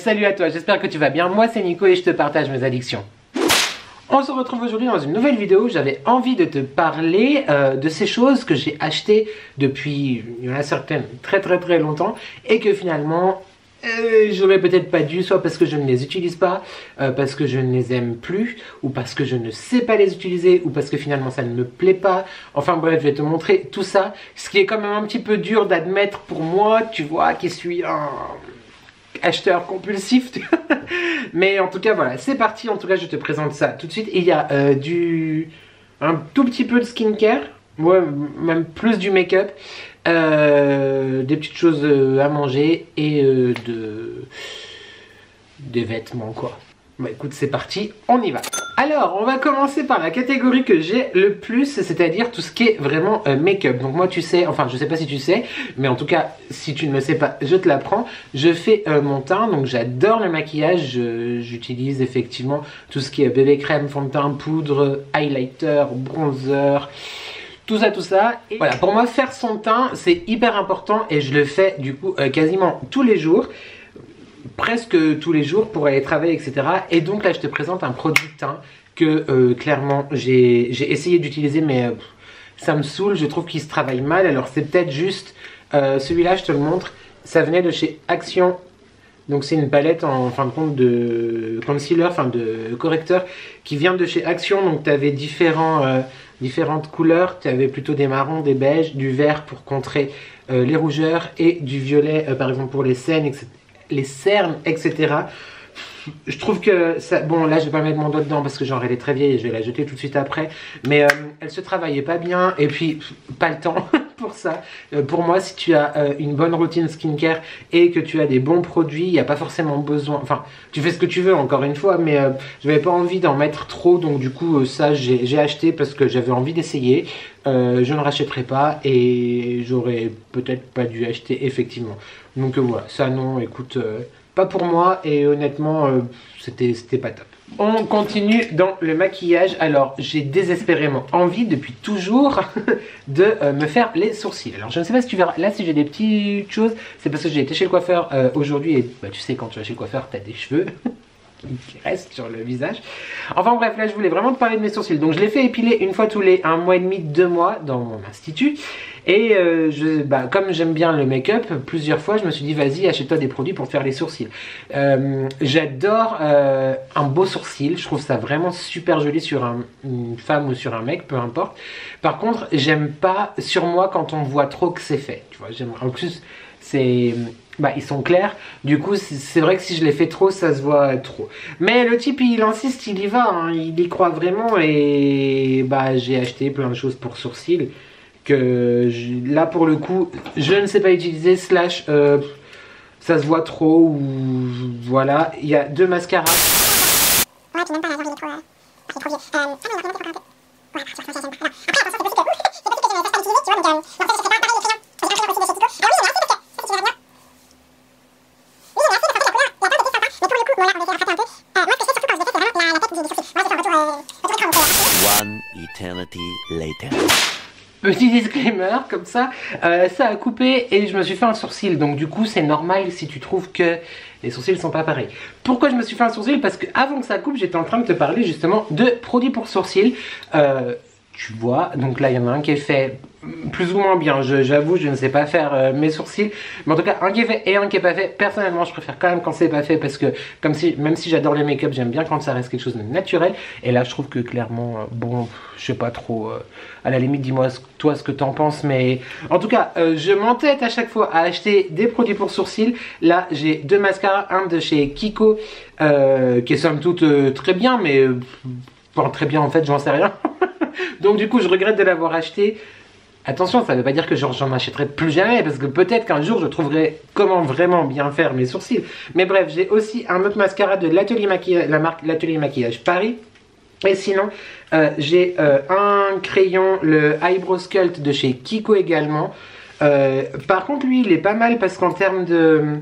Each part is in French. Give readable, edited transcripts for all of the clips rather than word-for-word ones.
Salut à toi, j'espère que tu vas bien. Moi c'est Nico et je te partage mes addictions. On se retrouve aujourd'hui dans une nouvelle vidéo. J'avais envie de te parler de ces choses que j'ai achetées depuis, il y en a certaines, très longtemps et que finalement j'aurais peut-être pas dû, soit parce que je ne les utilise pas, parce que je ne les aime plus, ou parce que je ne sais pas les utiliser, ou parce que finalement ça ne me plaît pas. Enfin bref, je vais te montrer tout ça, ce qui est quand même un petit peu dur d'admettre pour moi, tu vois, qui suis un acheteur compulsif. Mais en tout cas voilà, c'est parti. En tout cas je te présente ça tout de suite. Il y a un tout petit peu de skincare, ouais, même plus du make-up, des petites choses à manger et des vêtements quoi. Bah écoute, c'est parti, on y va. Alors, on va commencer par la catégorie que j'ai le plus, c'est-à-dire tout ce qui est vraiment make-up. Donc moi, tu sais, enfin je sais pas si tu sais, mais en tout cas, si tu ne le sais pas, je te l'apprends. Je fais mon teint, donc j'adore le maquillage. J'utilise effectivement tout ce qui est bébé crème, fond de teint, poudre, highlighter, bronzer, tout ça. Et voilà, pour moi, faire son teint, c'est hyper important et je le fais du coup quasiment tous les jours. Presque tous les jours pour aller travailler, etc. Et donc là je te présente un produit de teint que clairement j'ai essayé d'utiliser, mais ça me saoule, je trouve qu'il se travaille mal. Alors c'est peut-être juste celui-là, je te le montre, ça venait de chez Action. Donc c'est une palette en fin de compte de concealer, enfin de correcteur qui vient de chez Action. Donc tu avais différentes couleurs, tu avais plutôt des marrons, des beiges, du vert pour contrer les rougeurs et du violet par exemple pour les cernes, etc. Je trouve que ça... Bon, là, je vais pas mettre mon doigt dedans parce que genre, elle est très vieille et je vais la jeter tout de suite après. Mais elle se travaillait pas bien et puis, pas le temps pour ça. Pour moi, si tu as une bonne routine skincare et que tu as des bons produits, il n'y a pas forcément besoin... Enfin, tu fais ce que tu veux, encore une fois, mais je n'avais pas envie d'en mettre trop. Donc, du coup, ça, j'ai acheté parce que j'avais envie d'essayer. Je ne rachèterai pas et j'aurais peut-être pas dû acheter, effectivement. Donc, voilà, ça, non, écoute... pas pour moi et honnêtement c'était pas top. On continue dans le maquillage. Alors j'ai désespérément envie depuis toujours de me faire les sourcils. Alors je ne sais pas si tu verras là, si j'ai des petites choses, c'est parce que j'ai été chez le coiffeur aujourd'hui et bah, tu sais quand tu vas chez le coiffeur t'as des cheveux qui restent sur le visage. Enfin bref, là je voulais vraiment te parler de mes sourcils. Donc je les fais épiler une fois tous les 1 mois et demi, 2 mois dans mon institut. Et comme j'aime bien le make-up, plusieurs fois je me suis dit vas-y achète-toi des produits pour te faire les sourcils. J'adore un beau sourcil, je trouve ça vraiment super joli sur une femme ou sur un mec, peu importe. Par contre j'aime pas sur moi quand on voit trop que c'est fait. Tu vois, en plus c'est... ils sont clairs, du coup c'est vrai que si je les fais trop, ça se voit trop. Mais le type il insiste, il y va, hein, il y croit vraiment et j'ai acheté plein de choses pour sourcils que là pour le coup je ne sais pas utiliser, slash ça se voit trop ou voilà. Il y a 2 mascaras. Ouais, puis même pas la trop One eternity later. Petit disclaimer comme ça, ça a coupé et je me suis fait un sourcil. Donc du coup c'est normal si tu trouves que les sourcils sont pas pareils. Pourquoi je me suis fait un sourcil? Parce que avant que ça coupe j'étais en train de te parler justement de produits pour sourcils. Tu vois, donc là il y en a un qui est fait plus ou moins bien, j'avoue je ne sais pas faire mes sourcils, mais en tout cas un qui est fait et un qui est pas fait. Personnellement je préfère quand même quand c'est pas fait parce que même si j'adore les make-up, j'aime bien quand ça reste quelque chose de naturel. Et là je trouve que clairement, bon je sais pas trop, à la limite dis-moi toi ce que t'en penses, mais en tout cas je m'entête à chaque fois à acheter des produits pour sourcils. Là j'ai 2 mascaras, un de chez Kiko qui est somme toute très bien, mais pas très bien en fait, j'en sais rien. Donc du coup je regrette de l'avoir acheté. Attention, ça ne veut pas dire que j'en achèterai plus jamais, parce que peut-être qu'un jour je trouverai comment vraiment bien faire mes sourcils. Mais bref, j'ai aussi un autre mascara de l'Atelier Maquillage, la marque l'Atelier Maquillage Paris. Et sinon, j'ai un crayon, le Eyebrow Sculpt de chez Kiko également. Par contre, lui, il est pas mal parce qu'en termes de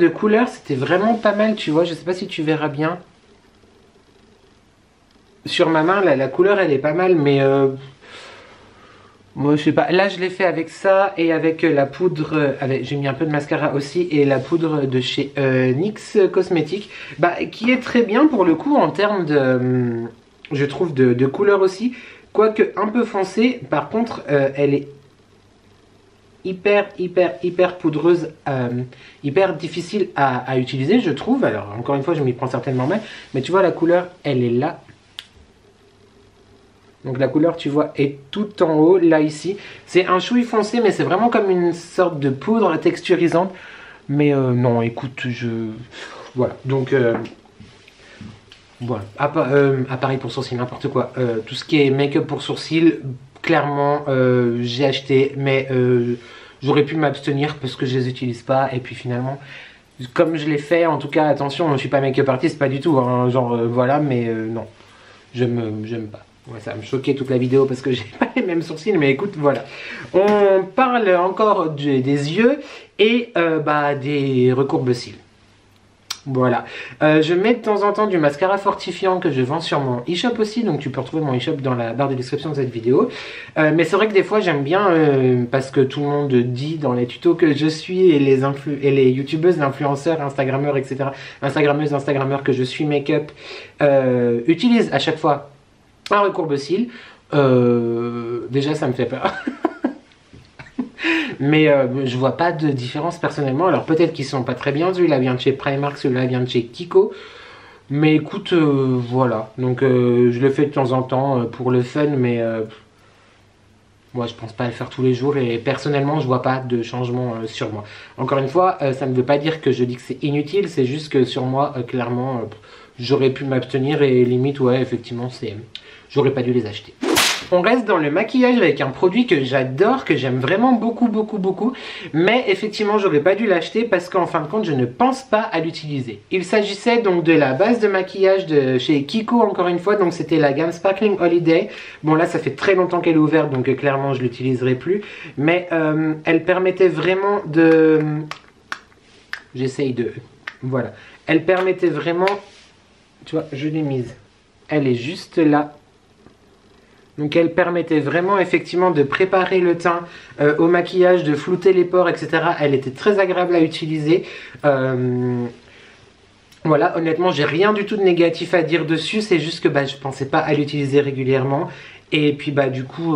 couleur, c'était vraiment pas mal, tu vois. Je sais pas si tu verras bien. Sur ma main, là, la couleur, elle est pas mal, mais... Moi je sais pas, là je l'ai fait avec ça et avec la poudre, j'ai mis un peu de mascara aussi et la poudre de chez NYX Cosmetics, qui est très bien pour le coup en termes de, je trouve, de couleur aussi, quoique un peu foncée. Par contre elle est hyper poudreuse, hyper difficile à utiliser je trouve. Alors encore une fois je m'y prends certainement mal, mais tu vois la couleur elle est là. Donc la couleur tu vois est tout en haut là ici. C'est un chouï foncé mais c'est vraiment comme une sorte de poudre texturisante. Mais non écoute voilà donc voilà. Appareil pour sourcils n'importe quoi. Tout ce qui est make-up pour sourcils clairement j'ai acheté mais j'aurais pu m'abstenir parce que je les utilise pas. Et puis finalement comme je l'ai fait, en tout cas attention je suis pas make-up artiste pas du tout hein, genre voilà mais non j'aime pas. Ouais, ça va me choquer toute la vidéo parce que j'ai pas les mêmes sourcils, mais écoute, voilà. On parle encore des yeux et des recourbe-cils. Voilà. Je mets de temps en temps du mascara fortifiant que je vends sur mon e-shop aussi, donc tu peux retrouver mon e-shop dans la barre de description de cette vidéo. Mais c'est vrai que des fois j'aime bien, parce que tout le monde dit dans les tutos que je suis et les youtubeuses, influenceurs, instagrammeurs, etc. Instagrammeuses, instagrammeurs que je suis make-up, utilisent à chaque fois un recourbe-cils. Déjà ça me fait peur. Mais je vois pas de différence personnellement. Alors peut-être qu'ils sont pas très bien. Celui-là vient de chez Primark, celui-là vient de chez Kiko. Mais écoute, voilà. Donc je le fais de temps en temps pour le fun. Mais moi je pense pas à le faire tous les jours. Et personnellement je vois pas de changement sur moi. Encore une fois, ça ne veut pas dire que je dis que c'est inutile. C'est juste que sur moi, clairement, j'aurais pu m'abstenir. Et limite, ouais, effectivement, j'aurais pas dû les acheter. On reste dans le maquillage avec un produit que j'adore, que j'aime vraiment beaucoup. Mais effectivement, j'aurais pas dû l'acheter parce qu'en fin de compte, je ne pense pas à l'utiliser. Il s'agissait donc de la base de maquillage de chez Kiko, encore une fois. Donc c'était la gamme Sparkling Holiday. Bon là, ça fait très longtemps qu'elle est ouverte, donc clairement, je l'utiliserai plus. Mais elle permettait vraiment de... J'essaye de... Voilà. Elle permettait vraiment... Tu vois, je l'ai mise. Elle est juste là. Donc elle permettait vraiment effectivement de préparer le teint au maquillage, de flouter les pores, etc. Elle était très agréable à utiliser. Voilà, honnêtement, j'ai rien du tout de négatif à dire dessus. C'est juste que je pensais pas à l'utiliser régulièrement. Et puis du coup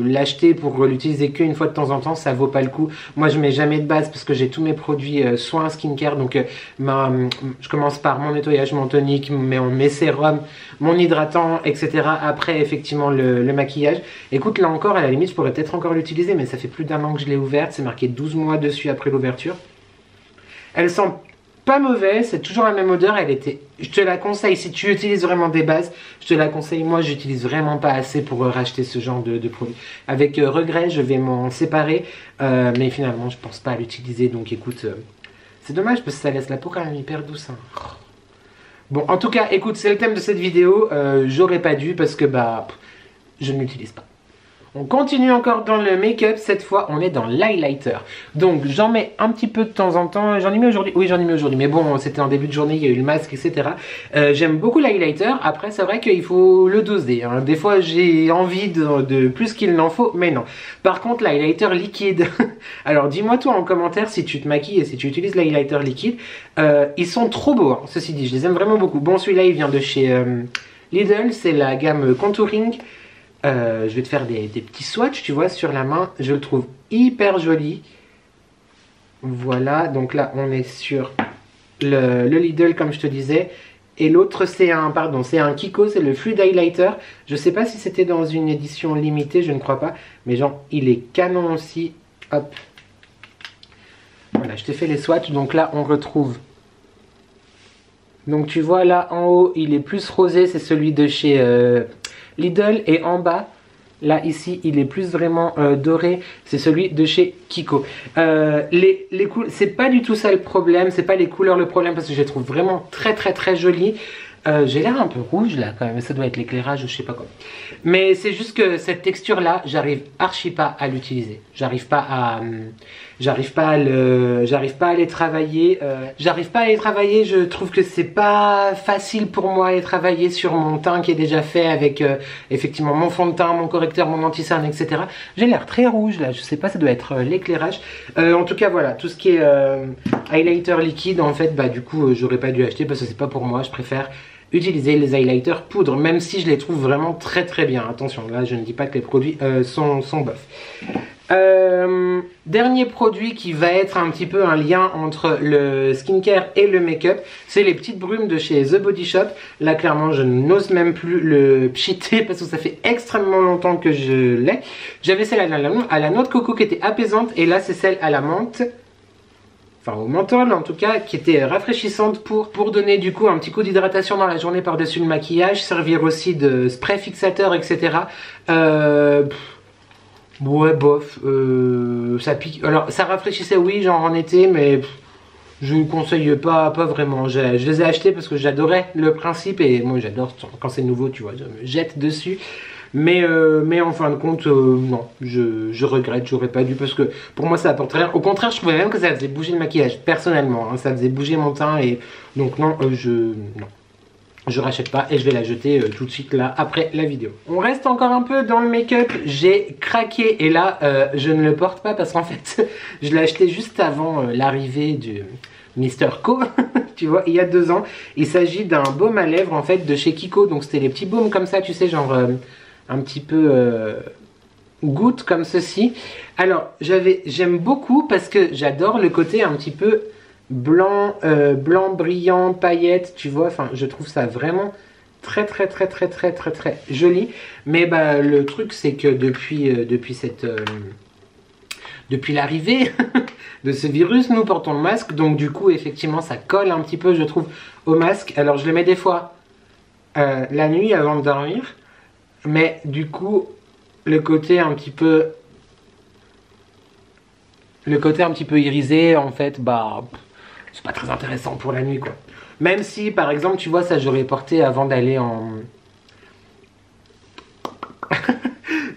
l'acheter pour l'utiliser qu'une fois de temps en temps, ça vaut pas le coup. Moi je mets jamais de base parce que j'ai tous mes produits soins skincare. Donc je commence par mon nettoyage, mon tonique, mes sérums, mon hydratant, etc. Après effectivement le maquillage. Écoute, là encore à la limite je pourrais peut-être encore l'utiliser, mais ça fait plus d'1 an que je l'ai ouverte. C'est marqué 12 mois dessus après l'ouverture. Elle sent pas mauvais, c'est toujours la même odeur. Je te la conseille si tu utilises vraiment des bases, je te la conseille. Moi j'utilise vraiment pas assez pour racheter ce genre de produit. Avec regret je vais m'en séparer, mais finalement je pense pas à l'utiliser. Donc écoute, c'est dommage parce que ça laisse la peau quand même hyper douce hein. Bon en tout cas écoute, c'est le thème de cette vidéo. J'aurais pas dû parce que je ne l'utilise pas. On continue encore dans le make-up, cette fois on est dans l'highlighter. Donc j'en mets un petit peu de temps en temps, j'en ai mis aujourd'hui, oui j'en ai mis aujourd'hui, mais bon c'était en début de journée, il y a eu le masque etc. J'aime beaucoup l'highlighter, après c'est vrai qu'il faut le doser, hein. Des fois j'ai envie de plus qu'il n'en faut, mais non. Par contre l'highlighter liquide, alors dis-moi toi en commentaire si tu te maquilles et si tu utilises l'highlighter liquide, ils sont trop beaux, hein. Ceci dit je les aime vraiment beaucoup. Bon celui-là il vient de chez Lidl, c'est la gamme Contouring. Je vais te faire des petits swatchs, tu vois, sur la main. Je le trouve hyper joli. Voilà, donc là, on est sur le Lidl, comme je te disais. Et l'autre, c'est un Kiko, c'est le Fluid Highlighter. Je sais pas si c'était dans une édition limitée, je ne crois pas. Mais genre, il est canon aussi. Hop. Voilà, je t'ai fait les swatchs. Donc là, on retrouve... Donc tu vois, là, en haut, il est plus rosé. C'est celui de chez... Lidl, et en bas là ici il est plus vraiment doré, c'est celui de chez Kiko. C'est pas du tout ça le problème, c'est pas les couleurs le problème parce que je les trouve vraiment très jolies. J'ai l'air un peu rouge là quand même, ça doit être l'éclairage ou je sais pas quoi, mais c'est juste que cette texture là j'arrive archi pas à l'utiliser, j'arrive pas à... j'arrive pas à les travailler. Je trouve que c'est pas facile pour moi de travailler sur mon teint qui est déjà fait avec effectivement mon fond de teint, mon correcteur, mon anti-cerne, etc. J'ai l'air très rouge là, je sais pas, ça doit être l'éclairage. En tout cas voilà, tout ce qui est highlighter liquide en fait, bah du coup j'aurais pas dû acheter parce que c'est pas pour moi, je préfère utiliser les highlighters poudre, même si je les trouve vraiment très très bien. Attention, là je ne dis pas que les produits sont bof. Dernier produit qui va être un petit peu un lien entre le skincare et le make-up, c'est les petites brumes de chez The Body Shop. Là clairement je n'ose même plus le pchiter parce que ça fait extrêmement longtemps que je l'ai. J'avais celle à la noix de coco qui était apaisante et là c'est celle à la menthe. Enfin au menthol en tout cas, qui était rafraîchissante pour donner du coup un petit coup d'hydratation dans la journée par-dessus le maquillage, servir aussi de spray fixateur, etc. Ouais bof, ça pique, alors ça rafraîchissait oui genre en été, mais je vous conseille pas vraiment. Je les ai achetés parce que j'adorais le principe et moi j'adore quand c'est nouveau, tu vois, je me jette dessus. Mais en fin de compte, non, je regrette, j'aurais pas dû parce que pour moi ça apporte rien. Au contraire, je trouvais même que ça faisait bouger le maquillage, personnellement, hein, ça faisait bouger mon teint et donc non, je rachète pas et je vais la jeter tout de suite là après la vidéo. On reste encore un peu dans le make-up, j'ai craqué et là je ne le porte pas parce qu'en fait je l'ai acheté juste avant l'arrivée du Mr. Co. Tu vois, il y a 2 ans. Il s'agit d'un baume à lèvres en fait de chez Kiko, donc c'était les petits baumes comme ça, tu sais, genre un petit peu goutte comme ceci. Alors j'aime beaucoup parce que j'adore le côté un petit peu blanc, blanc brillant, paillettes, tu vois, enfin je trouve ça vraiment très joli. Mais bah le truc c'est que depuis l'arrivée de ce virus, nous portons le masque, donc du coup effectivement ça colle un petit peu je trouve au masque. Alors je le mets des fois la nuit avant de dormir, mais du coup le côté un petit peu irisé en fait, bah c'est pas très intéressant pour la nuit quoi. Même si par exemple tu vois ça j'aurais porté avant d'aller en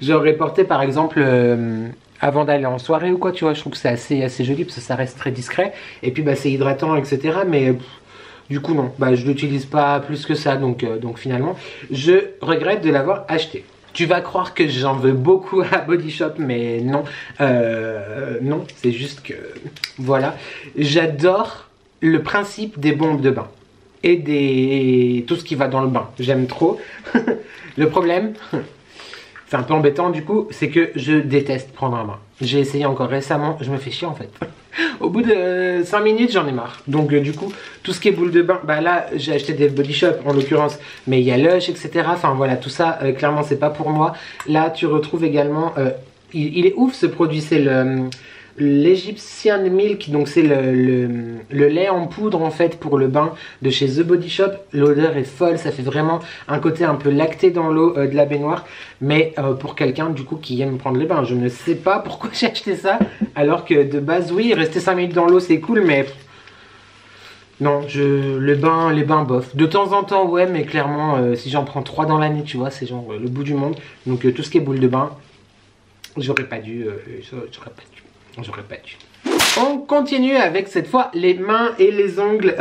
j'aurais porté par exemple avant d'aller en soirée ou quoi, tu vois, je trouve que c'est assez joli parce que ça reste très discret et puis bah c'est hydratant etc, mais du coup non, bah je l'utilise pas plus que ça, donc finalement je regrette de l'avoir acheté. Tu vas croire que j'en veux beaucoup à Body Shop, mais non, non, c'est juste que, voilà, j'adore le principe des bombes de bain et tout ce qui va dans le bain, j'aime trop. Le problème, c'est un peu embêtant du coup, c'est que je déteste prendre un bain. J'ai essayé encore récemment, je me fais chier en fait. Au bout de 5 minutes j'en ai marre. Donc du coup tout ce qui est boule de bain, bah là j'ai acheté des Body Shop en l'occurrence, mais il y a Lush etc. Enfin voilà tout ça clairement c'est pas pour moi. Là tu retrouves également, il est ouf ce produit, c'est l'Egyptian Milk, donc c'est le lait en poudre en fait pour le bain de chez The Body Shop. L'odeur est folle, ça fait vraiment un côté un peu lacté dans l'eau de la baignoire, mais pour quelqu'un du coup qui aime prendre les bains, je ne sais pas pourquoi j'ai acheté ça alors que de base oui, rester 5 minutes dans l'eau c'est cool, mais non, les bains bof. De temps en temps ouais, mais clairement si j'en prends 3 dans l'année tu vois c'est genre le bout du monde. Donc tout ce qui est boule de bain, j'aurais pas dû. On continue avec cette fois les mains et les ongles.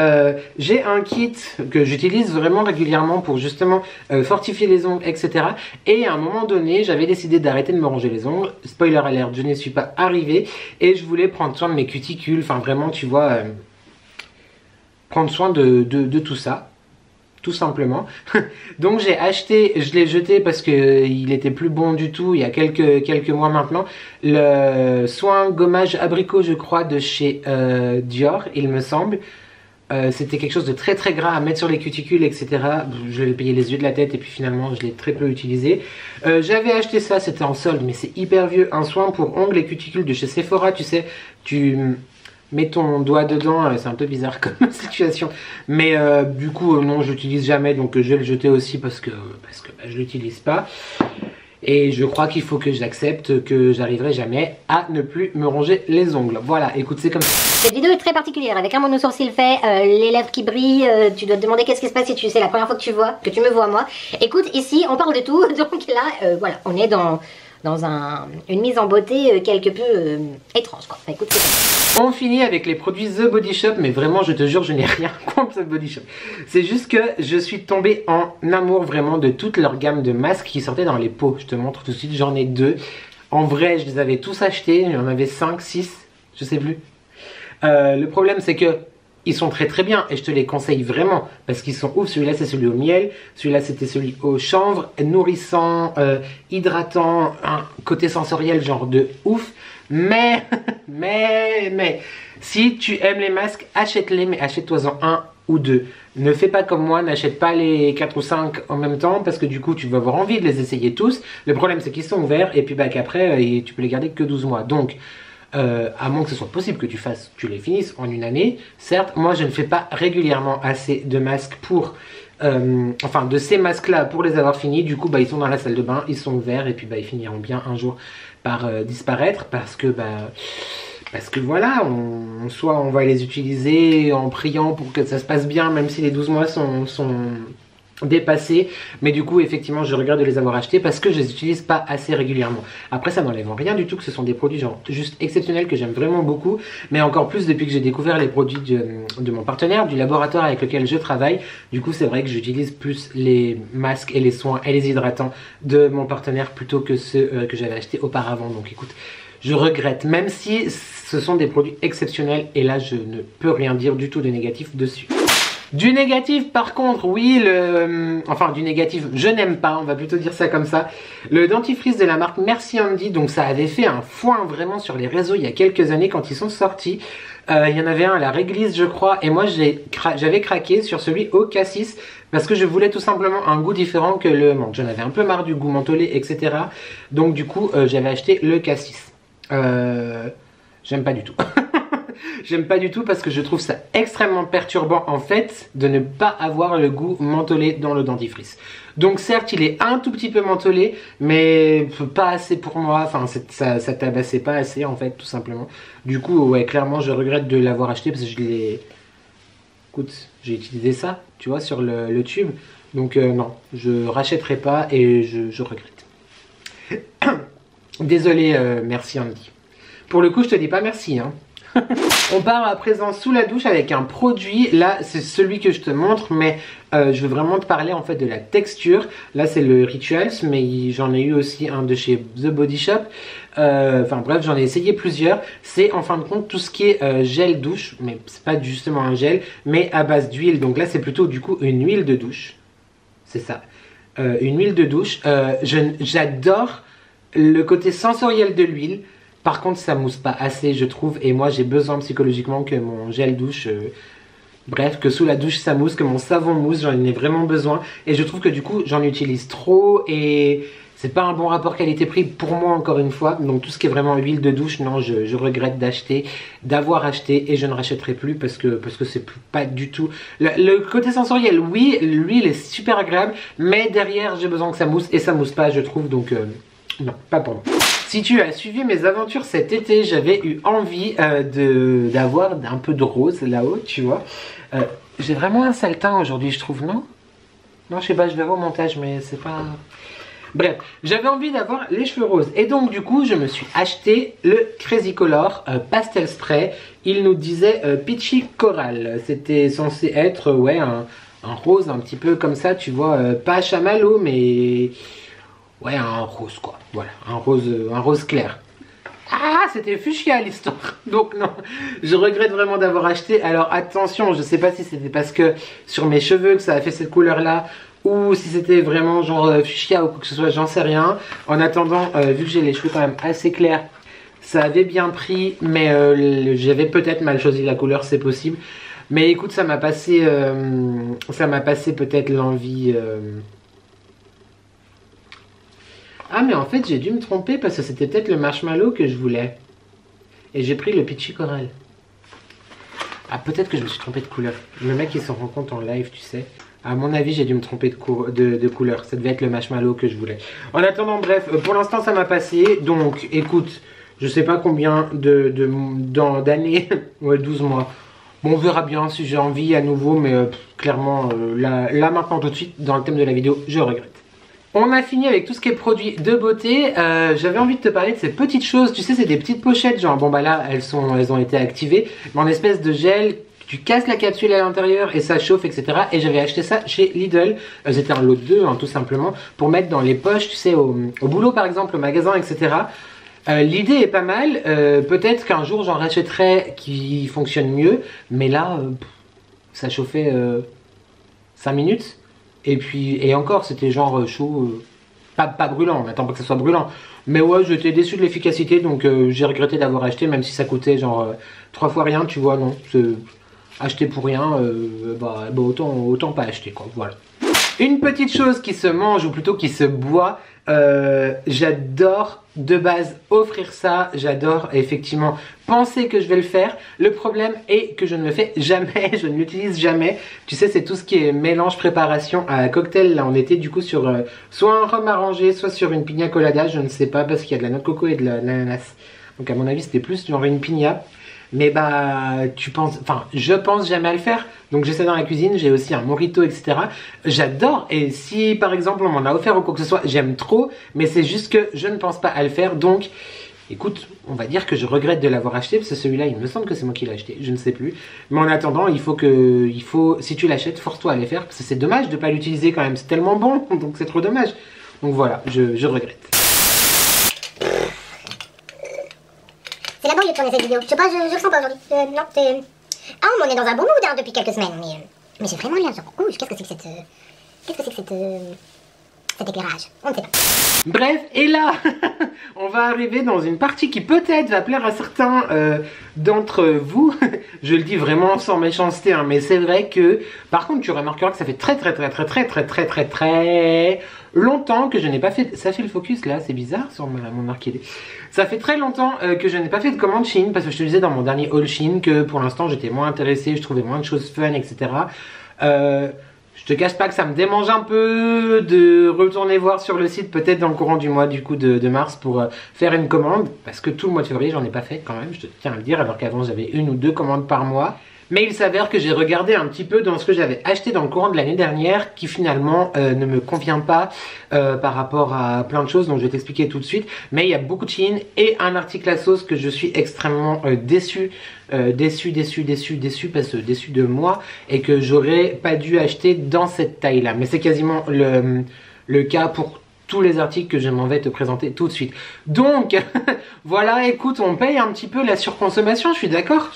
J'ai un kit que j'utilise vraiment régulièrement pour justement fortifier les ongles, etc. Et à un moment donné, j'avais décidé d'arrêter de me ronger les ongles. Spoiler alert, je n'y suis pas arrivée. Et je voulais prendre soin de mes cuticules. Enfin vraiment, tu vois, prendre soin de tout ça. Tout simplement. Donc j'ai acheté, je l'ai jeté parce que il était plus bon du tout il y a quelques mois maintenant, le soin gommage abricot je crois de chez Dior il me semble. C'était quelque chose de très gras à mettre sur les cuticules etc. Je l'ai payé les yeux de la tête et puis finalement je l'ai très peu utilisé. J'avais acheté ça, c'était en solde mais c'est hyper vieux, un soin pour ongles et cuticules de chez Sephora, tu sais, tu mets ton doigt dedans, c'est un peu bizarre comme situation, mais du coup non je l'utilise jamais, donc je vais le jeter aussi parce que bah, je l'utilise pas. Et je crois qu'il faut que j'accepte que j'arriverai jamais à ne plus me ronger les ongles. Voilà, écoute, c'est comme ça. Cette vidéo est très particulière, avec un mono-sourcil fait, les lèvres qui brillent, tu dois te demander qu'est-ce qui se passe si c'est la première fois que tu me vois moi. Écoute, ici on parle de tout, donc là, voilà, on est dans une mise en beauté quelque peu étrange quoi. Bah, écoute, c'est ça. On finit avec les produits The Body Shop, mais vraiment je te jure je n'ai rien contre The Body Shop. C'est juste que je suis tombée en amour vraiment de toute leur gamme de masques qui sortaient dans les pots. Je te montre tout de suite, j'en ai 2. En vrai je les avais tous achetés, il y en avait 5, 6, je sais plus. Le problème c'est que ils sont très très bien et je te les conseille vraiment parce qu'ils sont ouf. Celui-là c'est celui au miel, celui-là c'était celui au chanvre, nourrissant, hydratant, un côté sensoriel genre de ouf. Mais, si tu aimes les masques, achète-les, mais achète-toi-en un ou 2. Ne fais pas comme moi, n'achète pas les 4 ou 5 en même temps parce que du coup tu vas avoir envie de les essayer tous. Le problème c'est qu'ils sont ouverts et puis bah qu'après tu peux les garder que 12 mois. Donc à moins que ce soit possible que tu les finisses en une année. Certes, moi je ne fais pas régulièrement assez de masques pour enfin de ces masques là pour les avoir finis. Du coup bah ils sont dans la salle de bain, ils sont ouverts et puis bah ils finiront bien un jour par disparaître parce que voilà, soit on va les utiliser en priant pour que ça se passe bien même si les 12 mois sont dépassés, mais du coup effectivement je regrette de les avoir achetés parce que je les utilise pas assez régulièrement. Après ça n'enlève rien du tout que ce sont des produits genre juste exceptionnels que j'aime vraiment beaucoup, mais encore plus depuis que j'ai découvert les produits de mon partenaire, du laboratoire avec lequel je travaille. Du coup c'est vrai que j'utilise plus les masques et les soins et les hydratants de mon partenaire plutôt que ceux que j'avais achetés auparavant. Donc écoute, je regrette, même si ce sont des produits exceptionnels et là je ne peux rien dire du tout de négatif dessus. Du négatif par contre, oui, enfin du négatif, je n'aime pas, on va plutôt dire ça comme ça. Le dentifrice de la marque Merci Handy, donc ça avait fait un foin vraiment sur les réseaux il y a quelques années quand ils sont sortis. Il y en avait un à la réglisse je crois, et moi j'avais craqué sur celui au cassis parce que je voulais tout simplement un goût différent que le menthe. J'en avais un peu marre du goût mentholé, etc. Donc du coup j'avais acheté le cassis. J'aime pas du tout. J'aime pas du tout parce que je trouve ça extrêmement perturbant en fait de ne pas avoir le goût mentholé dans le dentifrice. Donc certes il est un tout petit peu mentholé mais pas assez pour moi, enfin ça tabassait pas assez en fait tout simplement. Du coup ouais clairement je regrette de l'avoir acheté parce que je l'ai... Écoute, j'ai utilisé ça tu vois sur le tube. Donc non, je rachèterai pas et je regrette. Désolé Merci Andy. Pour le coup je te dis pas merci hein. On part à présent sous la douche avec un produit. Là c'est celui que je te montre, mais je veux vraiment te parler en fait de la texture. Là c'est le Rituals, mais j'en ai eu aussi un de chez The Body Shop. Enfin bref, j'en ai essayé plusieurs. C'est en fin de compte tout ce qui est gel douche, mais c'est pas justement un gel, mais à base d'huile. Donc là c'est plutôt du coup une huile de douche. C'est ça, une huile de douche. J'adore le côté sensoriel de l'huile. Par contre ça mousse pas assez je trouve, et moi j'ai besoin psychologiquement que mon gel douche, bref que sous la douche ça mousse, que mon savon mousse, j'en ai vraiment besoin. Et je trouve que du coup j'en utilise trop et c'est pas un bon rapport qualité-prix pour moi encore une fois. Donc tout ce qui est vraiment huile de douche, non je regrette d'avoir acheté et je ne rachèterai plus parce que c'est pas du tout... Le côté sensoriel oui, l'huile est super agréable, mais derrière j'ai besoin que ça mousse et ça mousse pas je trouve, donc non, pas pour moi. Si tu as suivi mes aventures cet été, j'avais eu envie d'avoir un peu de rose là-haut, tu vois. J'ai vraiment un sale teint aujourd'hui, je trouve, non? Non, je sais pas, je verrai au montage, mais c'est pas... Bref, j'avais envie d'avoir les cheveux roses. Et donc, du coup, je me suis acheté le Crazy Color Pastel Spray. Il nous disait Peachy Coral. C'était censé être, ouais, un rose un petit peu comme ça, tu vois. Pas chamallow, mais... ouais, un rose quoi, voilà, un rose clair. Ah, c'était fuchsia l'histoire. Donc non, je regrette vraiment d'avoir acheté. Alors attention, je sais pas si c'était parce que sur mes cheveux que ça a fait cette couleur là, ou si c'était vraiment genre fuchsia ou quoi que ce soit, j'en sais rien. En attendant, vu que j'ai les cheveux quand même assez clairs, ça avait bien pris, mais j'avais peut-être mal choisi la couleur, c'est possible. Mais écoute, ça m'a passé peut-être l'envie... Ah mais en fait j'ai dû me tromper parce que c'était peut-être le marshmallow que je voulais. Et j'ai pris le Peachy Coral. Ah peut-être que je me suis trompé de couleur. Le mec il s'en rend compte en live tu sais. À mon avis j'ai dû me tromper de couleur. Ça devait être le marshmallow que je voulais. En attendant bref, pour l'instant ça m'a passé. Donc écoute, je sais pas combien d'années. Ouais 12 mois. Bon on verra bien si j'ai envie à nouveau. Mais clairement là maintenant tout de suite dans le thème de la vidéo je regrette. On a fini avec tout ce qui est produits de beauté. J'avais envie de te parler de ces petites choses. Tu sais, c'est des petites pochettes, genre bon bah là elles ont été activées, mais en espèce de gel. Tu casses la capsule à l'intérieur et ça chauffe, etc. Et j'avais acheté ça chez Lidl. C'était un lot de 2, hein, tout simplement, pour mettre dans les poches, tu sais, au boulot par exemple, au magasin, etc. L'idée est pas mal. Peut-être qu'un jour j'en rachèterai qui fonctionne mieux. Mais là, ça chauffait 5 minutes. Et encore, c'était genre chaud, pas brûlant. On n'attend pas que ça soit brûlant. Mais ouais, j'étais déçu de l'efficacité. Donc j'ai regretté d'avoir acheté, même si ça coûtait genre 3 fois rien, tu vois, non. Acheter pour rien, autant pas acheter, quoi, voilà. Une petite chose qui se mange, ou plutôt qui se boit, j'adore de base offrir ça, j'adore effectivement penser que je vais le faire. Le problème est que je ne le fais jamais, je ne l'utilise jamais. Tu sais, c'est tout ce qui est mélange préparation à cocktail. Là on était du coup sur soit un rhum arrangé, soit sur une pina colada, je ne sais pas, parce qu'il y a de la noix de coco et de l'ananas. Donc à mon avis c'était plus genre une pina. Mais bah, je pense jamais à le faire. Donc j'essaie dans la cuisine, j'ai aussi un mojito, etc. J'adore, et si par exemple on m'en a offert ou quoi que ce soit, j'aime trop. Mais c'est juste que je ne pense pas à le faire. Donc, écoute, on va dire que je regrette de l'avoir acheté. Parce que celui-là, il me semble que c'est moi qui l'ai acheté, je ne sais plus. Mais en attendant, si tu l'achètes, force-toi à les faire. Parce que c'est dommage de ne pas l'utiliser quand même, c'est tellement bon. Donc c'est trop dommage. Donc voilà, je regrette. C'est laborieux de tourner cette vidéo. Je sais pas, je le sens pas aujourd'hui. Non, c'est... Ah, on est dans un bon mood hein, depuis quelques semaines, mais j'ai vraiment l'air genre... Ouh, qu'est-ce que c'est que cet éclairage? On ne sait pas. Bref, et là, on va arriver dans une partie qui peut-être va plaire à certains d'entre vous. Je le dis vraiment sans méchanceté, hein, mais c'est vrai que... Par contre, tu remarqueras que ça fait très longtemps que je n'ai pas fait... Ça fait le focus là, c'est bizarre sur mon arcade. Ça fait très longtemps que je n'ai pas fait de commande Shein, parce que je te disais dans mon dernier haul Shein que pour l'instant j'étais moins intéressé, je trouvais moins de choses fun, etc. Je te cache pas que ça me démange un peu de retourner voir sur le site peut-être dans le courant du mois du coup de mars pour faire une commande, parce que tout le mois de février j'en ai pas fait quand même, je te tiens à le dire, alors qu'avant j'avais 1 ou 2 commandes par mois. Mais il s'avère que j'ai regardé un petit peu dans ce que j'avais acheté dans le courant de l'année dernière, qui finalement ne me convient pas par rapport à plein de choses, donc je vais t'expliquer tout de suite. Mais il y a beaucoup de Shein et un article à sauce que je suis extrêmement déçu de moi, et que j'aurais pas dû acheter dans cette taille là. Mais c'est quasiment le cas pour tous les articles que je m'en vais te présenter tout de suite. Donc voilà, écoute, on paye un petit peu la surconsommation, je suis d'accord.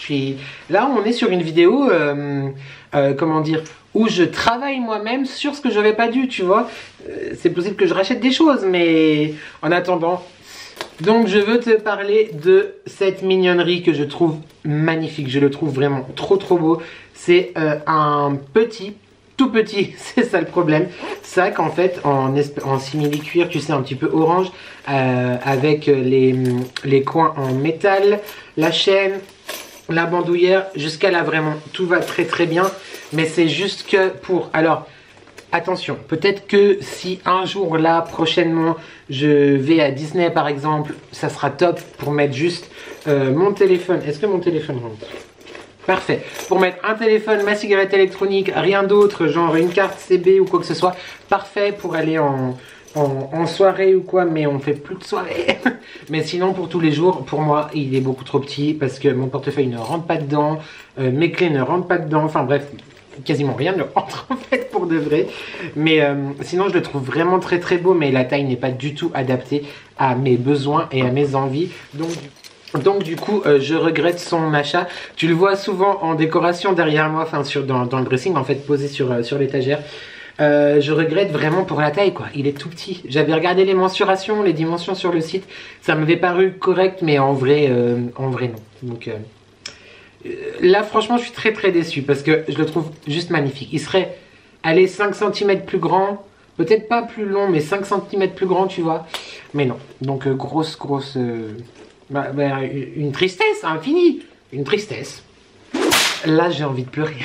Là on est sur une vidéo comment dire, où je travaille moi-même sur ce que j'aurais pas dû, tu vois. C'est possible que je rachète des choses, mais en attendant. Donc je veux te parler de cette mignonnerie que je trouve magnifique. Je le trouve vraiment trop beau. C'est un tout petit, c'est ça le problème, sac en fait en simili-cuir, tu sais, un petit peu orange, avec les coins en métal, la chaîne, la bandoulière, jusqu'à là vraiment tout va très bien. Mais c'est juste que alors attention, peut-être que si un jour là prochainement je vais à Disney par exemple, ça sera top pour mettre juste mon téléphone. Est-ce que mon téléphone rentre? Parfait. Pour mettre un téléphone, ma cigarette électronique, rien d'autre, genre une carte CB ou quoi que ce soit. Parfait pour aller en soirée ou quoi, mais on fait plus de soirée. Mais sinon pour tous les jours, pour moi il est beaucoup trop petit, parce que mon portefeuille ne rentre pas dedans, mes clés ne rentrent pas dedans, enfin bref, quasiment rien ne rentre en fait pour de vrai. Mais sinon je le trouve vraiment très beau, mais la taille n'est pas du tout adaptée à mes besoins et à mes envies. Donc du coup je regrette son achat. Tu le vois souvent en décoration derrière moi, enfin dans le dressing en fait, posé sur l'étagère. Je regrette vraiment pour la taille quoi, il est tout petit. J'avais regardé les mensurations, les dimensions sur le site, ça m'avait paru correct, mais en vrai non. Donc là franchement je suis très déçu, parce que je le trouve juste magnifique. Il serait, allez, 5 cm plus grand, peut-être pas plus long, mais 5 cm plus grand, tu vois. Mais non, donc grosse une tristesse infinie, une tristesse. Là j'ai envie de pleurer.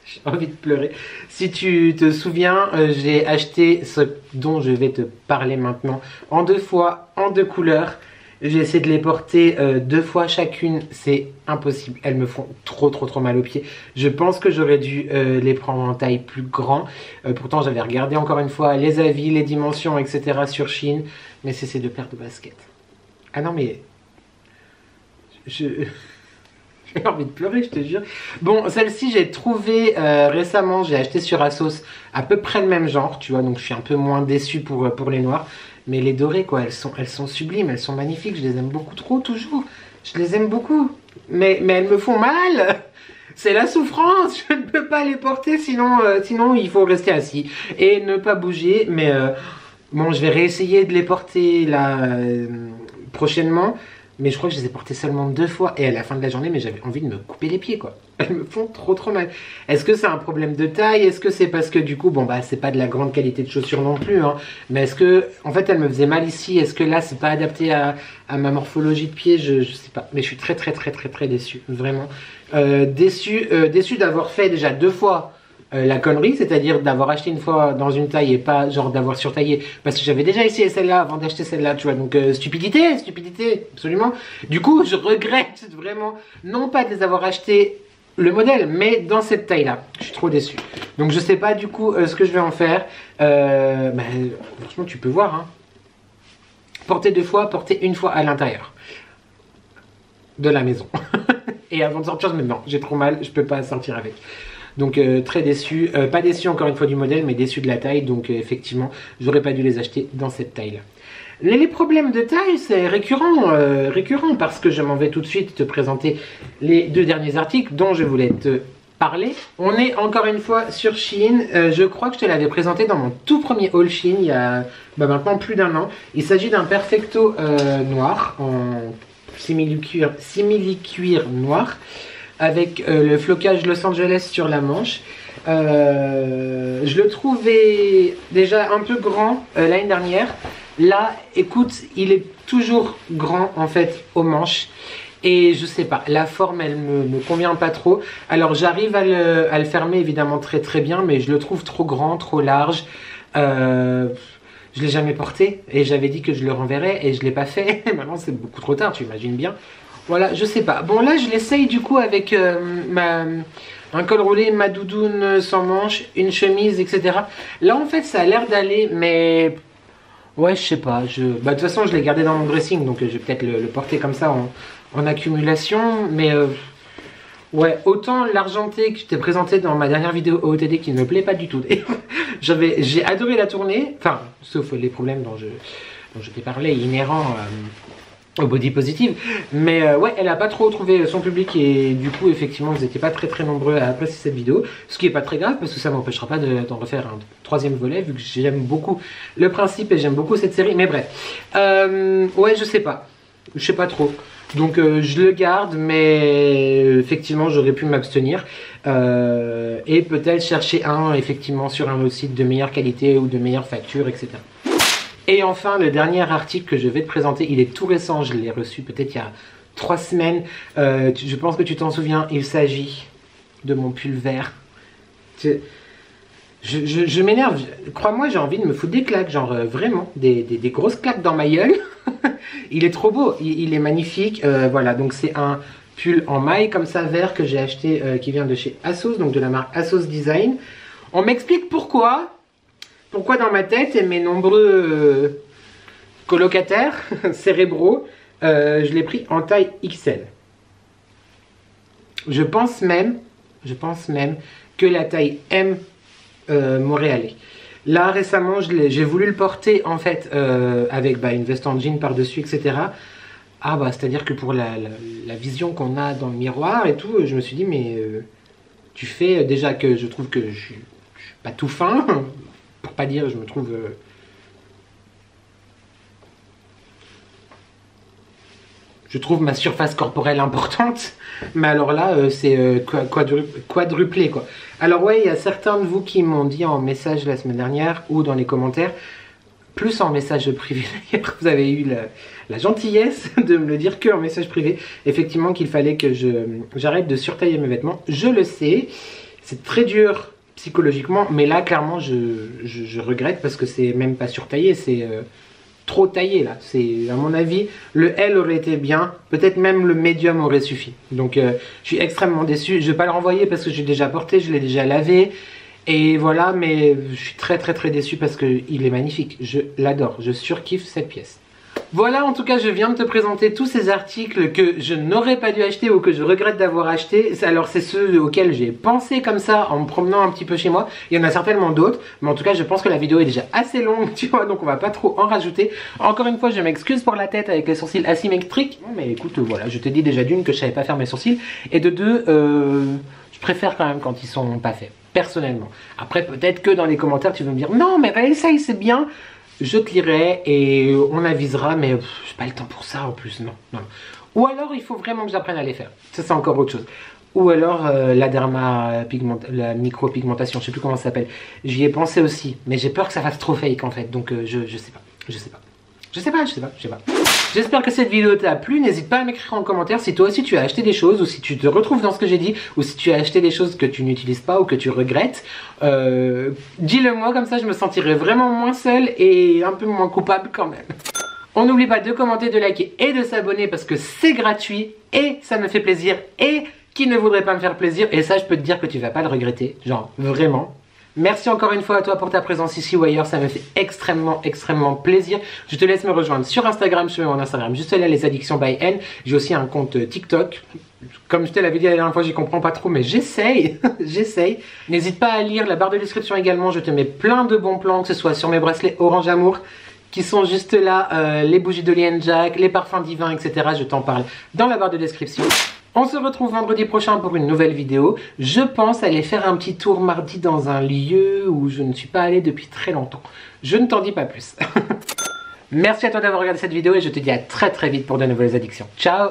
J'ai envie de pleurer. Si tu te souviens, j'ai acheté ce dont je vais te parler maintenant en 2 fois, en 2 couleurs. J'ai essayé de les porter 2 fois chacune, c'est impossible. Elles me font trop mal aux pieds. Je pense que j'aurais dû les prendre en taille plus grand. Pourtant j'avais regardé encore une fois les avis, les dimensions, etc. sur Shein. Mais c'est ces 2 paires de baskets. Ah non mais... J'ai envie de pleurer, je te jure. Bon, celle-ci, j'ai trouvé récemment, j'ai acheté sur Asos à peu près le même genre, tu vois, donc je suis un peu moins déçu pour les noirs. Mais les dorées, quoi, elles sont sublimes, elles sont magnifiques, je les aime beaucoup trop, toujours. Je les aime beaucoup. Mais elles me font mal. C'est la souffrance, je ne peux pas les porter, sinon il faut rester assis et ne pas bouger. Mais bon, je vais réessayer de les porter là prochainement. Mais je crois que je les ai portées seulement 2 fois. Et à la fin de la journée, mais j'avais envie de me couper les pieds, quoi. Elles me font trop mal. Est-ce que c'est un problème de taille? Est-ce que c'est parce que du coup, bon bah c'est pas de la grande qualité de chaussures non plus, hein. Mais est-ce que, en fait, elles me faisaient mal ici? Est-ce que là, c'est pas adapté à ma morphologie de pied? Je sais pas. Mais je suis très déçu. Vraiment. Déçu d'avoir fait déjà 2 fois la connerie, c'est-à-dire d'avoir acheté une fois dans une taille et pas genre d'avoir surtaillé, parce que j'avais déjà essayé celle-là avant d'acheter celle-là, tu vois, donc stupidité, absolument. Du coup, je regrette vraiment, non pas de les avoir achetés le modèle, mais dans cette taille-là. Je suis trop déçu. Donc je sais pas du coup ce que je vais en faire. Franchement, tu peux voir, hein. Porter 2 fois, porter 1 fois à l'intérieur de la maison. Et avant de sortir, je me dis non, j'ai trop mal, je peux pas sortir avec. Donc très déçu, pas déçu encore une fois du modèle, mais déçu de la taille. Donc effectivement, j'aurais pas dû les acheter dans cette taille-là. Les problèmes de taille, c'est récurrent parce que je m'en vais tout de suite te présenter les 2 derniers articles dont je voulais te parler. On est encore une fois sur Shein. Je crois que je te l'avais présenté dans mon tout premier haul Shein il y a maintenant plus d'1 an. Il s'agit d'un perfecto noir en simili-cuir noir, avec le flocage Los Angeles sur la manche. Je le trouvais déjà un peu grand l'année dernière. Là, écoute, il est toujours grand en fait aux manches. Et je sais pas, la forme elle me convient pas trop. Alors j'arrive à le fermer évidemment très bien, mais je le trouve trop grand, trop large. Je l'ai jamais porté et j'avais dit que je le renverrais et je l'ai pas fait. Maintenant c'est beaucoup trop tard, tu imagines bien. Voilà, je sais pas. Bon là je l'essaye du coup avec un col roulé, ma doudoune sans manches, une chemise, etc. Là en fait ça a l'air d'aller, mais ouais je sais pas. De toute façon je l'ai gardé dans mon dressing, donc je vais peut-être le porter comme ça en accumulation. Mais ouais, autant l'argenté que je t'ai présenté dans ma dernière vidéo OOTD qui ne me plaît pas du tout. J'ai adoré la tournée, enfin sauf les problèmes dont je t'ai parlé inhérents au body positive, mais ouais, elle a pas trop trouvé son public et du coup effectivement vous n'étiez pas très nombreux à apprécier cette vidéo, ce qui est pas très grave parce que ça m'empêchera pas d'en refaire un 3e volet vu que j'aime beaucoup le principe et j'aime beaucoup cette série. Mais bref, ouais je sais pas trop, donc je le garde, mais effectivement j'aurais pu m'abstenir et peut-être chercher effectivement sur un autre site de meilleure qualité ou de meilleure facture, etc. Et enfin, le dernier article que je vais te présenter, il est tout récent, je l'ai reçu peut-être il y a 3 semaines. Je pense que tu t'en souviens, il s'agit de mon pull vert. Je m'énerve, crois-moi, j'ai envie de me foutre des claques, genre vraiment, des grosses claques dans ma gueule. Il est trop beau, il est magnifique. Voilà, donc c'est un pull en maille comme ça, vert, que j'ai acheté, qui vient de chez Asos, donc de la marque Asos Design. On m'explique pourquoi dans ma tête et mes nombreux colocataires cérébraux, je l'ai pris en taille XL. Je pense même que la taille M m'aurait allé. Là récemment j'ai voulu le porter en fait avec une veste en jean par dessus, etc. Ah c'est à dire que pour la vision qu'on a dans le miroir et tout, je me suis dit mais tu fais déjà que je trouve que je suis pas tout fin, pour pas dire je me trouve ma surface corporelle importante, mais alors là c'est quadruplé quoi. Alors ouais, il y a certains de vous qui m'ont dit en message la semaine dernière ou dans les commentaires, plus en message privé d'ailleurs, vous avez eu la gentillesse de me le dire que en message privé, effectivement qu'il fallait que j'arrête de surtailler mes vêtements. Je le sais, c'est très dur psychologiquement, mais là clairement je regrette parce que c'est même pas surtaillé, c'est trop taillé là. C'est, à mon avis, le L aurait été bien. Peut-être même le médium aurait suffi. Donc je suis extrêmement déçu. Je vais pas le renvoyer parce que j'ai déjà porté, je l'ai déjà lavé. Et voilà, mais je suis très déçu parce qu'il est magnifique. Je l'adore, je surkiffe cette pièce. Voilà, en tout cas, je viens de te présenter tous ces articles que je n'aurais pas dû acheter ou que je regrette d'avoir acheté. Alors, c'est ceux auxquels j'ai pensé comme ça en me promenant un petit peu chez moi. Il y en a certainement d'autres, mais en tout cas, je pense que la vidéo est déjà assez longue, tu vois, donc on va pas trop en rajouter. Encore une fois, je m'excuse pour la tête avec les sourcils asymétriques. Non, mais écoute, voilà, je te dis déjà d'une que je savais pas faire mes sourcils. Et de deux, je préfère quand même quand ils sont pas faits, personnellement. Après, peut-être que dans les commentaires, tu vas me dire, non, mais essaye, c'est bien. Je te lirai et on avisera, mais j'ai pas le temps pour ça en plus, non. Ou alors il faut vraiment que j'apprenne à les faire, ça c'est encore autre chose. Ou alors la micropigmentation, je sais plus comment ça s'appelle. J'y ai pensé aussi, mais j'ai peur que ça fasse trop fake en fait, donc je sais pas. J'espère que cette vidéo t'a plu, n'hésite pas à m'écrire en commentaire si toi aussi tu as acheté des choses ou si tu te retrouves dans ce que j'ai dit ou si tu as acheté des choses que tu n'utilises pas ou que tu regrettes. Dis-le moi, comme ça je me sentirai vraiment moins seule et un peu moins coupable quand même. On n'oublie pas de commenter, de liker et de s'abonner parce que c'est gratuit et ça me fait plaisir et qui ne voudrait pas me faire plaisir et ça je peux te dire que tu vas pas le regretter, genre vraiment. Merci encore une fois à toi pour ta présence ici ou ailleurs, ça me fait extrêmement plaisir. Je te laisse me rejoindre sur Instagram, je te mets mon Instagram juste là, les addictions by N. J'ai aussi un compte TikTok. Comme je te l'avais dit la dernière fois, j'y comprends pas trop, mais j'essaye, j'essaye. N'hésite pas à lire la barre de description également, je te mets plein de bons plans, que ce soit sur mes bracelets Orange Amour, qui sont juste là, les bougies de Liane Jack, les parfums divins, etc. Je t'en parle dans la barre de description. On se retrouve vendredi prochain pour une nouvelle vidéo. Je pense aller faire un petit tour mardi dans un lieu où je ne suis pas allé depuis très longtemps. Je ne t'en dis pas plus. Merci à toi d'avoir regardé cette vidéo et je te dis à très vite pour de nouvelles addictions. Ciao!